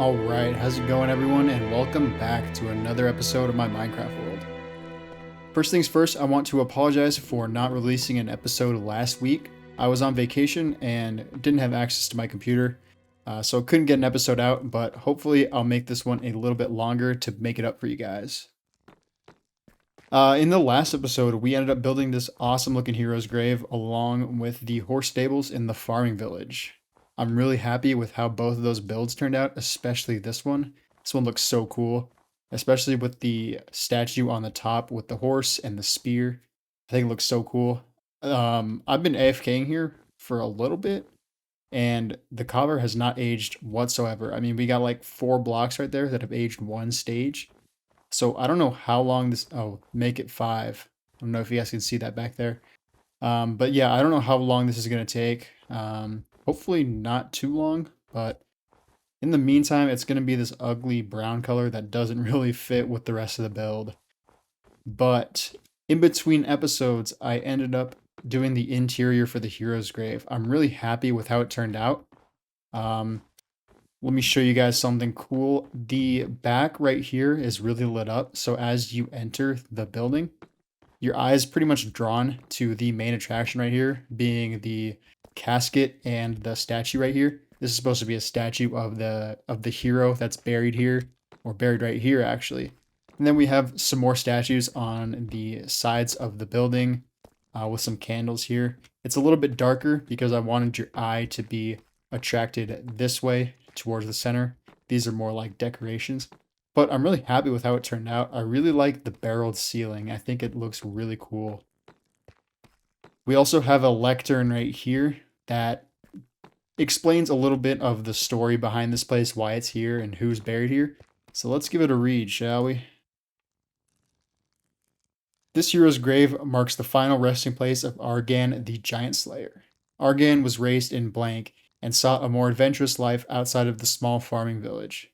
Alright, how's it going everyone, and welcome back to another episode of my Minecraft world. First things first, I want to apologize for not releasing an episode last week. I was on vacation and didn't have access to my computer, so couldn't get an episode out, but hopefully I'll make this one a little bit longer to make it up for you guys. In the last episode, we ended up building this awesome looking hero's grave along with the horse stables in the farming village. I'm really happy with how both of those builds turned out, especially this one. This one looks so cool, especially with the statue on the top with the horse and the spear. I think it looks so cool. I've been AFKing here for a little bit, and the cover has not aged whatsoever. I mean, we got like 4 blocks right there that have aged one stage. So I don't know how long this, oh, make it 5. I don't know if you guys can see that back there. But yeah, I don't know how long this is going to take. Hopefully not too long, but in the meantime, it's going to be this ugly brown color that doesn't really fit with the rest of the build. But in between episodes, I ended up doing the interior for the hero's grave. I'm really happy with how it turned out. Let me show you guys something cool. The back right here is really lit up. So as you enter the building, your eye is pretty much drawn to the main attraction right here, being the casket and the statue right here. This is supposed to be a statue of the hero that's buried here, or buried right here actually. And then we have some more statues on the sides of the building with some candles here. It's a little bit darker because I wanted your eye to be attracted this way towards the center. These are more like decorations. But I'm really happy with how it turned out. I really like the barreled ceiling. I think it looks really cool. We also have a lectern right here that explains a little bit of the story behind this place, why it's here, and who's buried here. So let's give it a read, shall we? This hero's grave marks the final resting place of Argan the Giant Slayer. Argan was raised in Blank and sought a more adventurous life outside of the small farming village.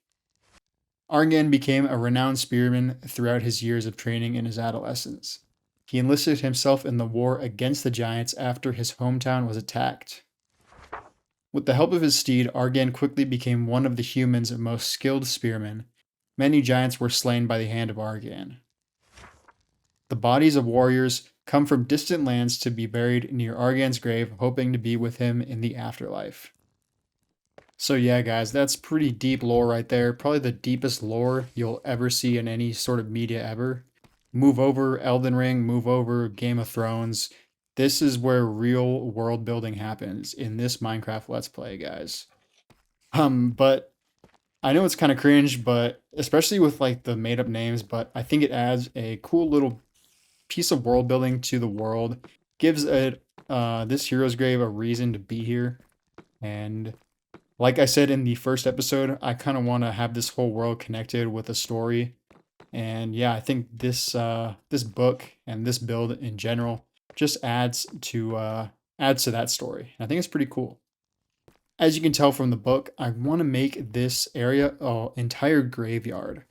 Argan became a renowned spearman throughout his years of training in his adolescence. He enlisted himself in the war against the giants after his hometown was attacked. With the help of his steed, Argan quickly became one of the humans' most skilled spearmen. Many giants were slain by the hand of Argan. The bodies of warriors come from distant lands to be buried near Argan's grave, hoping to be with him in the afterlife. So yeah, guys, that's pretty deep lore right there. Probably the deepest lore you'll ever see in any sort of media ever. Move over Elden Ring, move over Game of Thrones. This is where real world building happens in this Minecraft Let's Play, guys. But I know it's kind of cringe, but especially with like the made up names, but I think it adds a cool little piece of world building to the world. Gives it this hero's grave a reason to be here. And like I said in the first episode, I kind of want to have this whole world connected with a story. And yeah, I think this book and this build in general just adds to that story. And I think it's pretty cool. As you can tell from the book, I want to make this area an entire graveyard.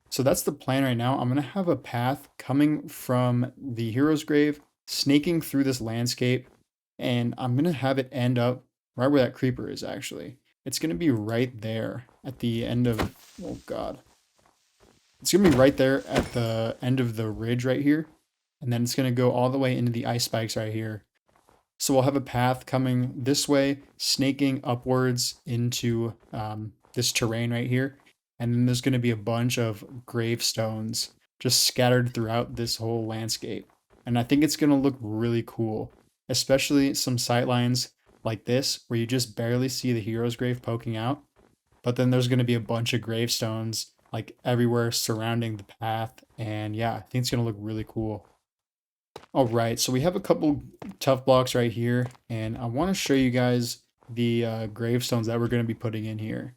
So that's the plan right now. I'm going to have a path coming from the hero's grave, snaking through this landscape, and I'm going to have it end up right where that creeper is actually. It's going to be right there at the end of, oh God. It's going to be right there at the end of the ridge right here. And then it's going to go all the way into the ice spikes right here. So we'll have a path coming this way, snaking upwards into this terrain right here. And then there's going to be a bunch of gravestones just scattered throughout this whole landscape. And I think it's going to look really cool, especially some sightlines like this, where you just barely see the hero's grave poking out. But then there's going to be a bunch of gravestones like everywhere surrounding the path. And yeah, I think it's going to look really cool. All right, so we have a couple tough blocks right here, and I want to show you guys the gravestones that we're going to be putting in here.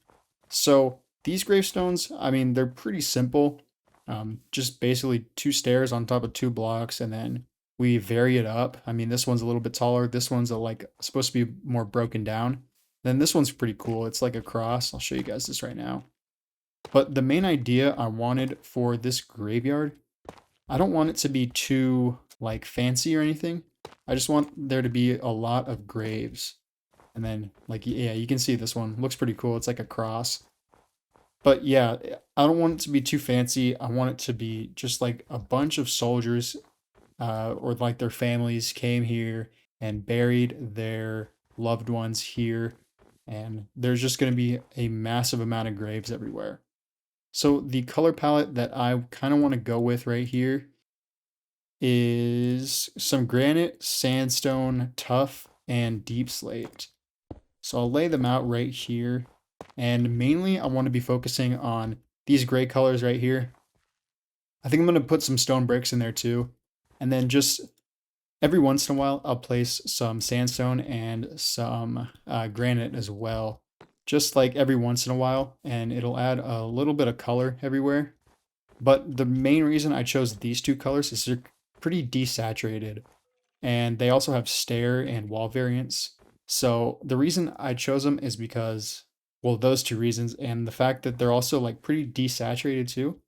So these gravestones, I mean, they're pretty simple. Just basically two stairs on top of two blocks, and then we vary it up. I mean, this one's a little bit taller. This one's like supposed to be more broken down. Then this one's pretty cool. It's like a cross. I'll show you guys this right now. But the main idea I wanted for this graveyard, I don't want it to be too like fancy or anything. I just want there to be a lot of graves. And then like yeah, you can see this one looks pretty cool. It's like a cross. But yeah, I don't want it to be too fancy. I want it to be just like a bunch of soldiers or like their families came here and buried their loved ones here. And there's just going to be a massive amount of graves everywhere. So the color palette that I kind of want to go with right here is some granite, sandstone, tuff, and deep slate. So I'll lay them out right here. And mainly I want to be focusing on these gray colors right here. I think I'm going to put some stone bricks in there too. And then just every once in a while, I'll place some sandstone and some granite as well. Just like every once in a while, and it'll add a little bit of color everywhere. But the main reason I chose these two colors is they're pretty desaturated. And they also have stair and wall variants. So the reason I chose them is because, well, those two reasons, and the fact that they're also like pretty desaturated too.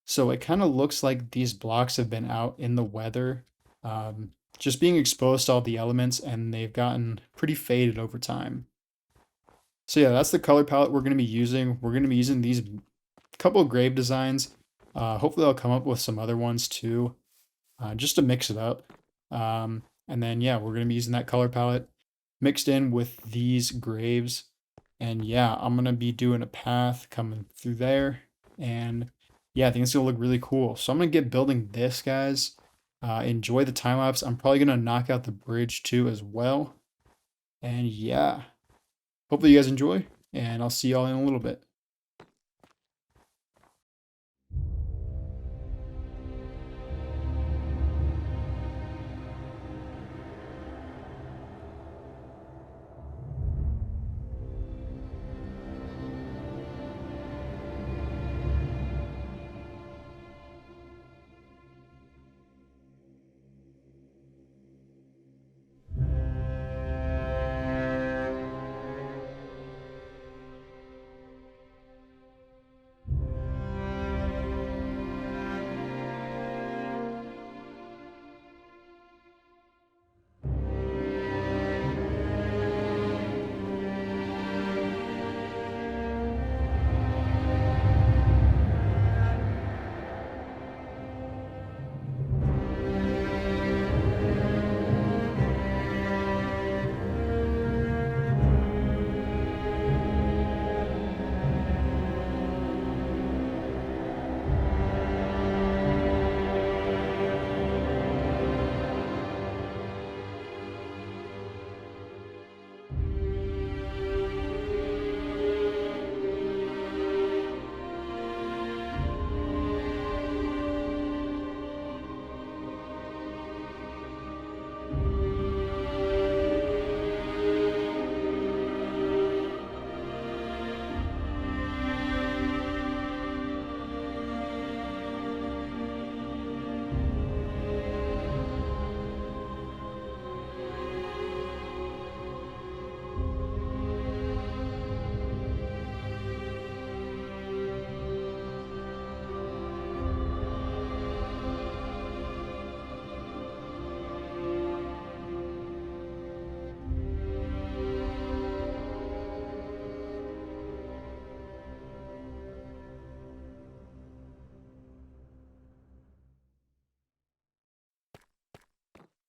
So it kind of looks like these blocks have been out in the weather, just being exposed to all the elements, and they've gotten pretty faded over time. So yeah, that's the color palette we're going to be using. We're going to be using these couple of grave designs. Hopefully I'll come up with some other ones too, just to mix it up. And then yeah, we're going to be using that color palette mixed in with these graves. And yeah, I'm going to be doing a path coming through there. And yeah, I think it's going to look really cool. So I'm going to get building this, guys. Enjoy the time lapse. I'm probably going to knock out the bridge too as well. And yeah, hopefully you guys enjoy. And I'll see y'all in a little bit.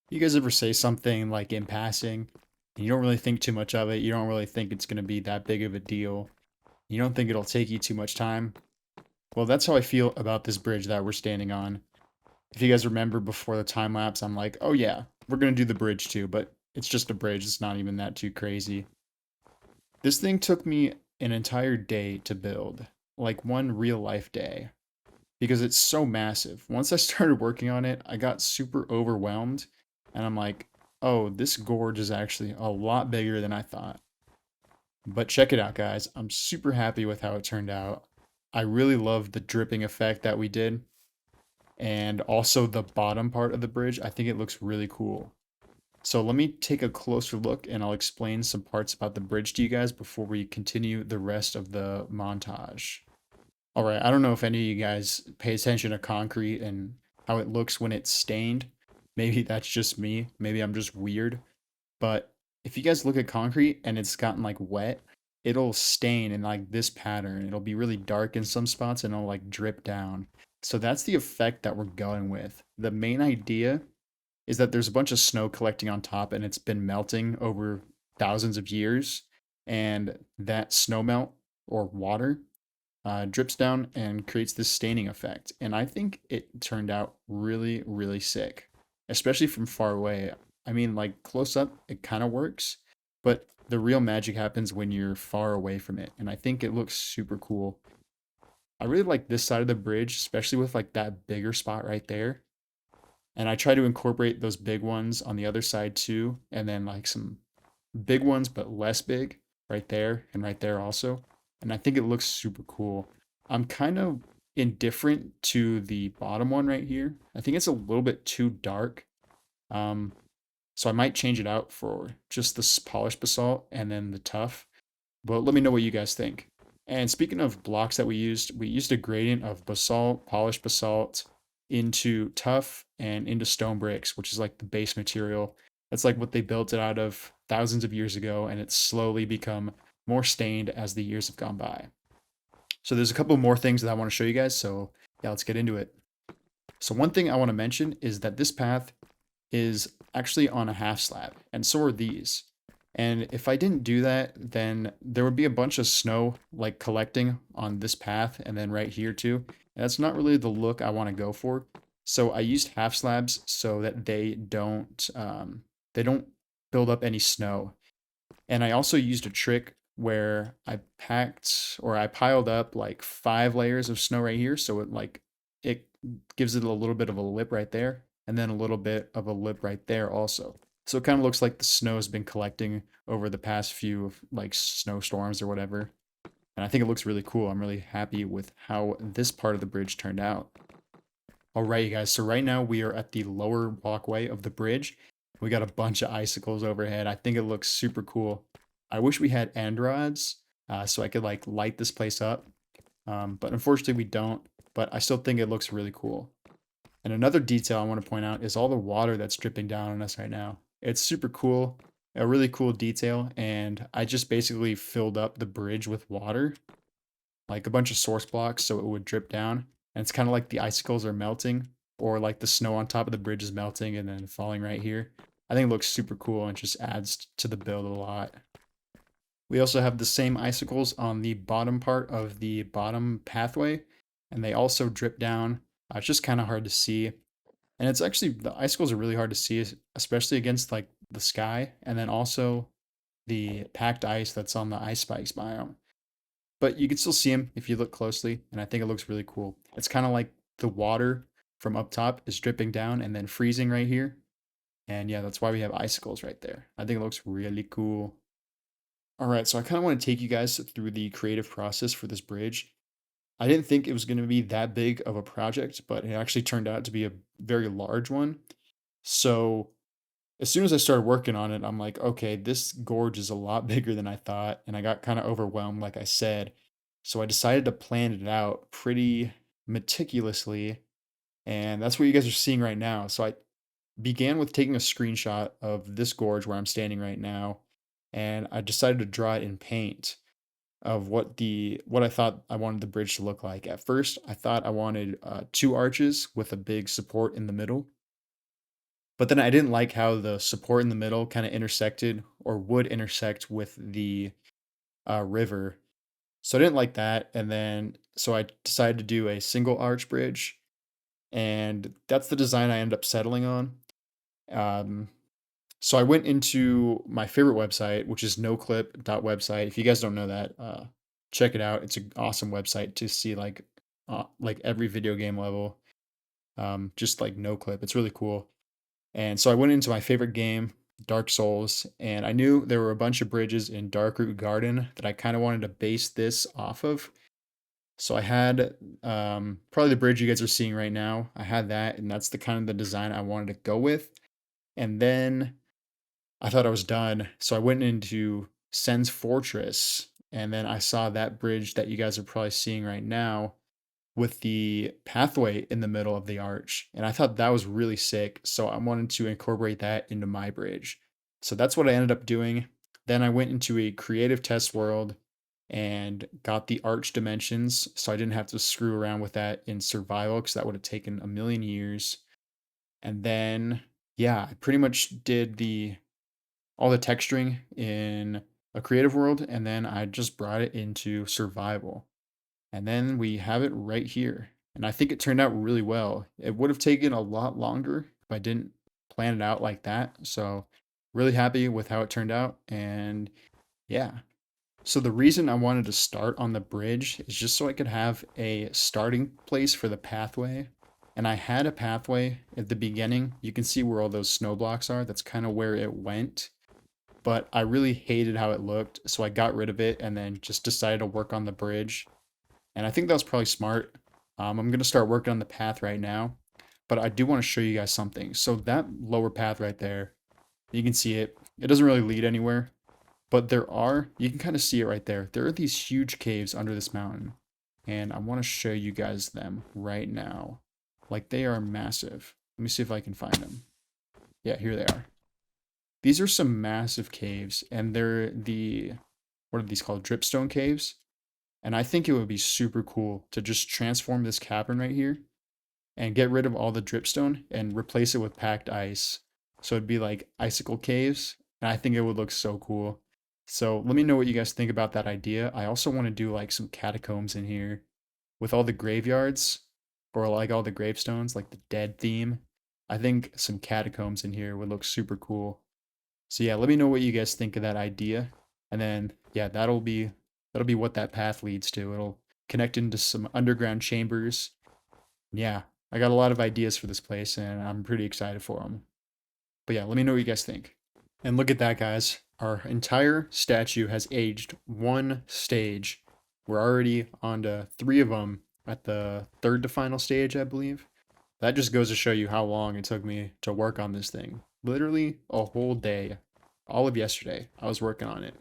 You guys ever say something like in passing, and you don't really think too much of it, you don't really think it's going to be that big of a deal, you don't think it'll take you too much time? Well, that's how I feel about this bridge that we're standing on. If you guys remember before the time lapse, I'm like, oh yeah, we're going to do the bridge too, but it's just a bridge, it's not even that too crazy. This thing took me an entire day to build, like one real life day. because it's so massive. Once I started working on it, I got super overwhelmed and I'm like, oh, this gorge is actually a lot bigger than I thought. But check it out, guys. I'm super happy with how it turned out. I really love the dripping effect that we did, and also the bottom part of the bridge. I think it looks really cool. So let me take a closer look and I'll explain some parts about the bridge to you guys before we continue the rest of the montage. All right, I don't know if any of you guys pay attention to concrete and how it looks when it's stained. Maybe that's just me. Maybe I'm just weird. But if you guys look at concrete and it's gotten like wet, it'll stain in like this pattern. It'll be really dark in some spots and it'll like drip down. So that's the effect that we're going with. The main idea is that there's a bunch of snow collecting on top and it's been melting over thousands of years. And that snow melt or water drips down and creates this staining effect. And I think it turned out really, really sick, especially from far away. I mean, like close up, it kind of works, but the real magic happens when you're far away from it. And I think it looks super cool. I really like this side of the bridge, especially with like that bigger spot right there. And I try to incorporate those big ones on the other side too, and then like some big ones but less big right there and right there also. And I think it looks super cool. I'm kind of indifferent to the bottom one right here. I think it's a little bit too dark. Um, so I might change it out for just the polished basalt and then the tough. But let me know what you guys think. And speaking of blocks that we used a gradient of basalt, polished basalt into tough and into stone bricks, which is like the base material. That's like what they built it out of thousands of years ago, and it's slowly become more stained as the years have gone by. So there's a couple more things that I want to show you guys. So yeah, let's get into it. So one thing I want to mention is that this path is actually on a half slab, and so are these. And if I didn't do that, then there would be a bunch of snow like collecting on this path and then right here too. And that's not really the look I want to go for. So I used half slabs so that they don't build up any snow. And I also used a trick where I piled up like 5 layers of snow right here. So it gives it a little bit of a lip right there and then a little bit of a lip right there also. So it kind of looks like the snow has been collecting over the past few like snowstorms or whatever. And I think it looks really cool. I'm really happy with how this part of the bridge turned out. All right, you guys. So right now we are at the lower walkway of the bridge. We got a bunch of icicles overhead. I think it looks super cool. I wish we had end rods so I could like light this place up. But unfortunately we don't. But I still think it looks really cool. And another detail I want to point out is all the water that's dripping down on us right now. It's super cool, a really cool detail. And I just basically filled up the bridge with water, like a bunch of source blocks, so it would drip down. And it's kind of like the icicles are melting, or like the snow on top of the bridge is melting and then falling right here. I think it looks super cool and just adds to the build a lot. We also have the same icicles on the bottom part of the bottom pathway, and they also drip down. It's just kind of hard to see. And it's actually, the icicles are really hard to see, especially against like the sky, and then also the packed ice that's on the ice spikes biome. But you can still see them if you look closely, and I think it looks really cool. It's kind of like the water from up top is dripping down and then freezing right here. And yeah, that's why we have icicles right there. I think it looks really cool. All right, so I kind of want to take you guys through the creative process for this bridge. I didn't think it was going to be that big of a project, but it actually turned out to be a very large one. So as soon as I started working on it, I'm like, okay, this gorge is a lot bigger than I thought. And I got kind of overwhelmed, like I said. So I decided to plan it out pretty meticulously. And that's what you guys are seeing right now. So I began with taking a screenshot of this gorge where I'm standing right now. And I decided to draw it in paint of what I thought I wanted the bridge to look like. At first, I thought I wanted 2 arches with a big support in the middle, but then I didn't like how the support in the middle kind of intersected or would intersect with the river. So I didn't like that. And then, so I decided to do a single arch bridge. And that's the design I ended up settling on. Um, so I went into my favorite website, which is noclip.website. If you guys don't know that, check it out. It's an awesome website to see like like every video game level, just like no clip. It's really cool. And so I went into my favorite game, Dark Souls, and I knew there were a bunch of bridges in Darkroot Garden that I kind of wanted to base this off of. So I had probably the bridge you guys are seeing right now. I had that, and that's the kind of the design I wanted to go with. And then I thought I was done, so I went into Sen's Fortress, and then I saw that bridge that you guys are probably seeing right now with the pathway in the middle of the arch. And I thought that was really sick. So I wanted to incorporate that into my bridge. So that's what I ended up doing. Then I went into a creative test world and got the arch dimensions. So I didn't have to screw around with that in survival because that would have taken a million years. And then, yeah, I pretty much did the all the texturing in a creative world, and then I just brought it into survival. And then we have it right here. And I think it turned out really well. It would have taken a lot longer if I didn't plan it out like that. So, really happy with how it turned out. And yeah. So, the reason I wanted to start on the bridge is just so I could have a starting place for the pathway. And I had a pathway at the beginning. You can see where all those snow blocks are. That's kind of where it went. But I really hated how it looked. So, I got rid of it and then just decided to work on the bridge, and I think that was probably smart. I'm going to start working on the path right now, but I do want to show you guys something. So that lower path right there, you can see it. It doesn't really lead anywhere, but you can kind of see it right there. There are these huge caves under this mountain, and I want to show you guys them right now. Like, they are massive. Let me see if I can find them. Yeah, here they are. These are some massive caves, and what are these called? Dripstone caves. And I think it would be super cool to just transform this cavern right here and get rid of all the dripstone and replace it with packed ice. So it'd be like icicle caves. And I think it would look so cool. So let me know what you guys think about that idea. I also want to do like some catacombs in here with all the graveyards or like all the gravestones, like the dead theme. I think some catacombs in here would look super cool. So yeah, let me know what you guys think of that idea. And then yeah, that'll be what that path leads to. It'll connect into some underground chambers. Yeah, I got a lot of ideas for this place and I'm pretty excited for them. But yeah, let me know what you guys think. And look at that, guys. Our entire statue has aged one stage. We're already on to three of them at the third to final stage, I believe. That just goes to show you how long it took me to work on this thing. Literally a whole day. All of yesterday, I was working on it.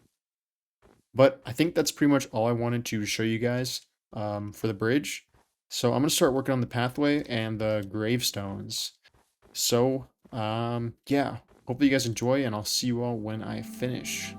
But I think that's pretty much all I wanted to show you guys for the bridge. So I'm going to start working on the pathway and the gravestones. So, yeah, hopefully you guys enjoy, and I'll see you all when I finish.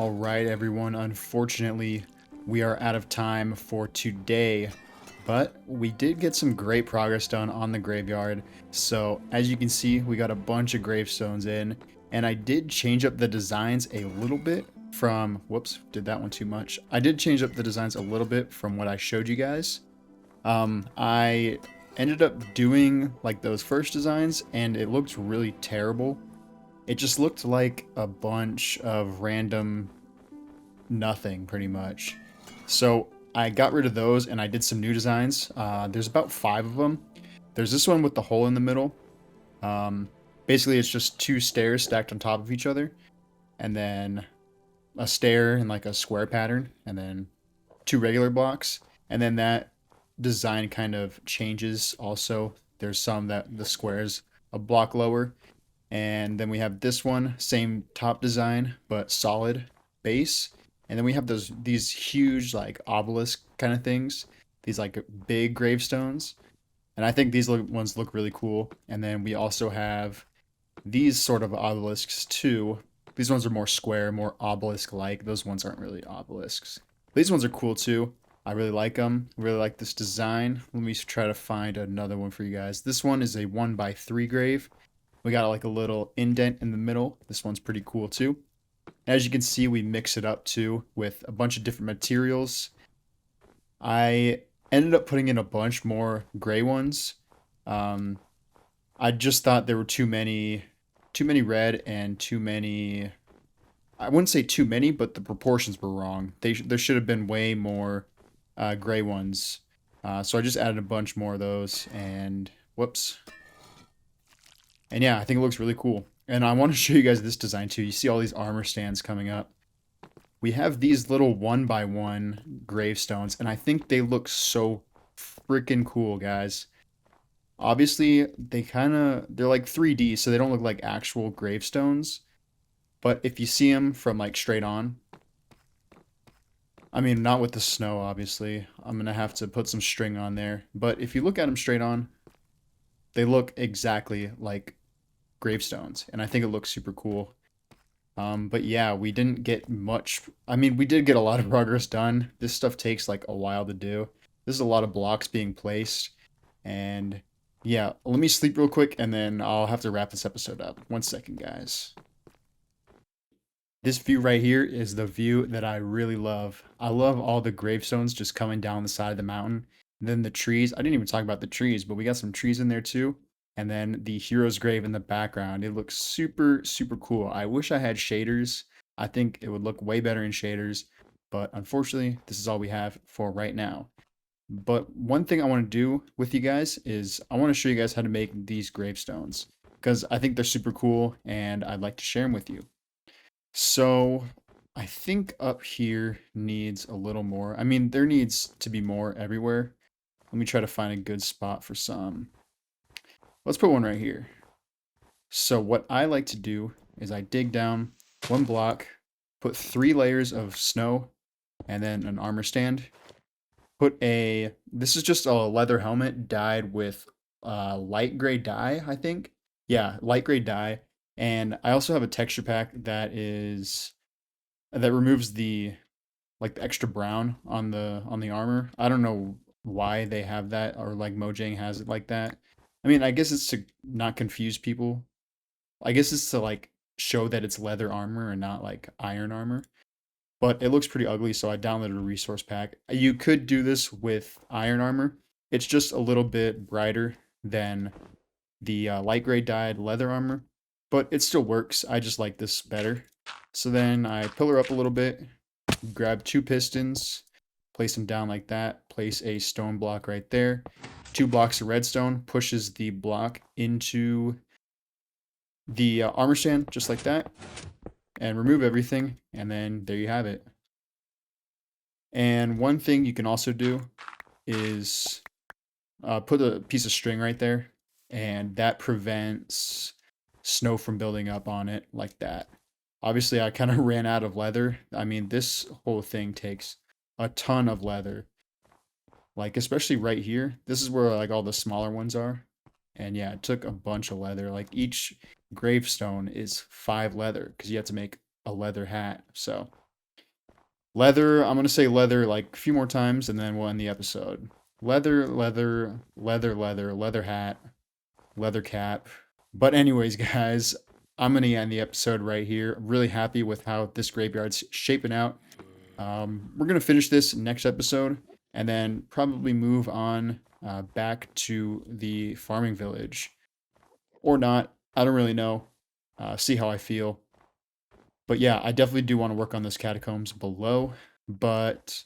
All right, everyone. Unfortunately, we are out of time for today, but we did get some great progress done on the graveyard. So as you can see, we got a bunch of gravestones in, and I did change up the designs a little bit from, whoops, did that one too much. I did change up the designs a little bit from what I showed you guys. I ended up doing like those first designs, and it looked really terrible. It just looked like a bunch of random nothing, pretty much. So I got rid of those and I did some new designs. There's about 5 of them. There's this one with the hole in the middle. Basically, it's just 2 stairs stacked on top of each other, and then a stair in like a square pattern, and then 2 regular blocks. And then that design kind of changes also. There's some that the squares a block lower. And then we have this one, same top design, but solid base. And then we have these huge like obelisk kind of things, these like big gravestones. And I think these ones look really cool. And then we also have these sort of obelisks too. These ones are more square, more obelisk-like. Those ones aren't really obelisks. These ones are cool too. I really like them. I really like this design. Let me try to find another one for you guys. This one is a 1x3 grave. We got like a little indent in the middle. This one's pretty cool too. As you can see, we mix it up too with a bunch of different materials. I ended up putting in a bunch more gray ones. I just thought there were too many red and too many. I wouldn't say too many, but the proportions were wrong. There should have been way more gray ones. So I just added a bunch more of those, and whoops. And yeah, I think it looks really cool. And I want to show you guys this design too. You see all these armor stands coming up. We have these little 1x1 gravestones, and I think they look so freaking cool, guys. Obviously, they're like 3D, so they don't look like actual gravestones. But if you see them from like straight on, I mean, not with the snow, obviously. I'm gonna have to put some string on there. But if you look at them straight on, they look exactly like gravestones, and I think it looks super cool. But yeah, we didn't get much. I mean, we did get a lot of progress done. This stuff takes like a while to do. This is a lot of blocks being placed, and yeah, let me sleep real quick, and then I'll have to wrap this episode up. 1 second, guys. This view right here is the view that I really love. I love all the gravestones just coming down the side of the mountain. And then the trees. I didn't even talk about the trees, but we got some trees in there too. And then the hero's grave in the background. It looks super, super cool. I wish I had shaders. I think it would look way better in shaders. But unfortunately, this is all we have for right now. But one thing I want to do with you guys is I want to show you guys how to make these gravestones, because I think they're super cool and I'd like to share them with you. So I think up here needs a little more. I mean, there needs to be more everywhere. Let me try to find a good spot for some. Let's put one right here. So what I like to do is I dig down 1 block, put 3 layers of snow, and then an armor stand. This is just a leather helmet dyed with light gray dye, I think. Yeah, light gray dye. And I also have a texture pack that removes the like the extra brown on the armor. I don't know why they have that, or like Mojang has it like that. I mean, I guess it's to not confuse people. I guess it's to like show that it's leather armor and not like iron armor. But it looks pretty ugly, so I downloaded a resource pack. You could do this with iron armor. It's just a little bit brighter than the light gray dyed leather armor, but it still works. I just like this better. So then I pillar up a little bit, grab 2 pistons, place them down like that, place a stone block right there. 2 blocks of redstone pushes the block into the armor stand just like that, and remove everything, and then there you have it. And one thing you can also do is put a piece of string right there, and that prevents snow from building up on it like that. Obviously, I kind of ran out of leather. I mean, this whole thing takes a ton of leather. Like, especially right here. This is where, like, all the smaller ones are. And yeah, it took a bunch of leather. Like, each gravestone is 5 leather, because you have to make a leather hat. So, Leather, I'm going to say leather like a few more times and then we'll end the episode. Leather, leather, leather, leather, leather hat, leather cap. But, anyways, guys, I'm going to end the episode right here. I'm really happy with how this graveyard's shaping out. We're going to finish this next episode and then probably move on back to the farming village. Or not. I don't really know. See how I feel. But yeah, I definitely do want to work on those catacombs below. But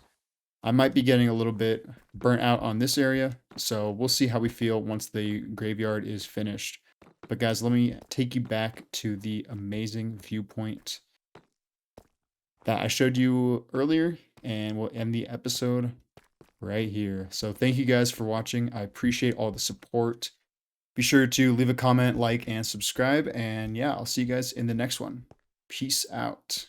I might be getting a little bit burnt out on this area. So we'll see how we feel once the graveyard is finished. But guys, let me take you back to the amazing viewpoint that I showed you earlier. And we'll end the episode right here. So thank you guys for watching. I appreciate all the support. Be sure to leave a comment, like, and subscribe. And yeah, I'll see you guys in the next one. Peace out.